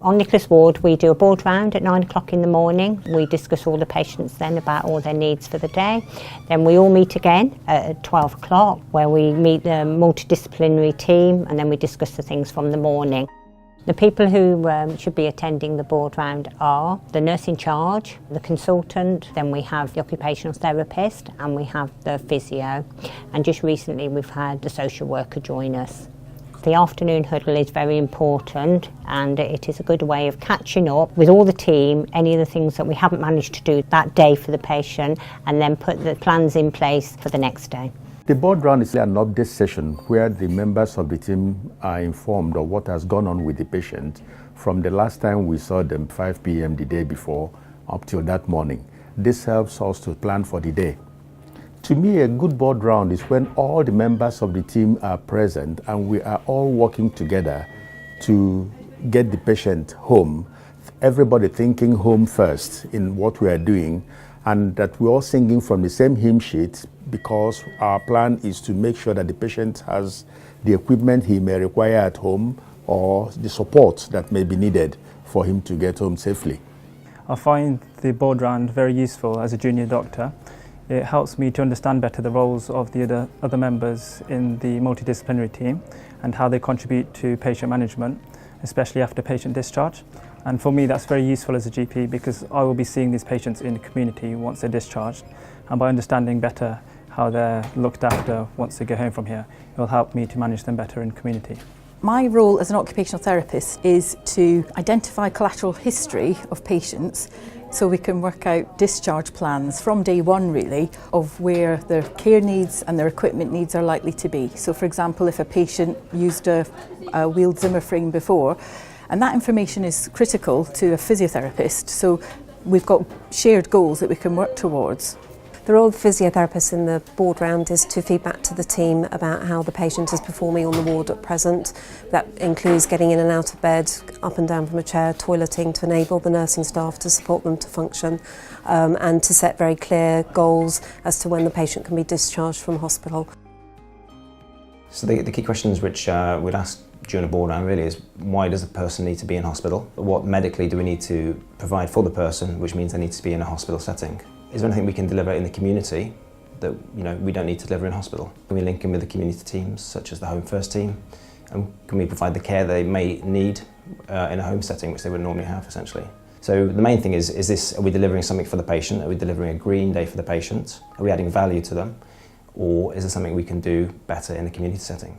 On Nicholas Ward, we do a board round at 9 o'clock in the morning. We discuss all the patients then about all their needs for the day. Then we all meet again at 12 o'clock, where we meet the multidisciplinary team, and then we discuss the things from the morning. The people who should be attending the board round are the nurse in charge, the consultant, then we have the occupational therapist, and we have the physio. And just recently we've had the social worker join us. The afternoon huddle is very important, and it is a good way of catching up with all the team, any of the things that we haven't managed to do that day for the patient, and then put the plans in place for the next day. The board round is an update session where the members of the team are informed of what has gone on with the patient from the last time we saw them 5 p.m. the day before up till that morning. This helps us to plan for the day. To me, a good board round is when all the members of the team are present and we are all working together to get the patient home. Everybody thinking home first in what we are doing, and that we're all singing from the same hymn sheet, because our plan is to make sure that the patient has the equipment he may require at home or the support that may be needed for him to get home safely. I find the board round very useful as a junior doctor. It helps me to understand better the roles of the other members in the multidisciplinary team and how they contribute to patient management, especially after patient discharge. And for me, that's very useful as a GP, because I will be seeing these patients in the community once they're discharged. And by understanding better how they're looked after once they go home from here, it will help me to manage them better in community. My role as an occupational therapist is to identify collateral history of patients so we can work out discharge plans from day one, really, of where their care needs and their equipment needs are likely to be. So, for example, if a patient used a wheeled Zimmer frame before, and that information is critical to a physiotherapist, so we've got shared goals that we can work towards. The role of the physiotherapist in the board round is to feed back to the team about how the patient is performing on the ward at present. That includes getting in and out of bed, up and down from a chair, toileting to enable the nursing staff to support them to function, and to set very clear goals as to when the patient can be discharged from hospital. So the key questions which we'd ask during a board round really is, why does a person need to be in hospital? What medically do we need to provide for the person, which means they need to be in a hospital setting? Is there anything we can deliver in the community that we don't need to deliver in hospital? Can we link in with the community teams, such as the Home First team? And can we provide the care they may need in a home setting, which they would normally have, essentially? So the main thing is are we delivering something for the patient? Are we delivering a green day for the patient? Are we adding value to them? Or is there something we can do better in the community setting?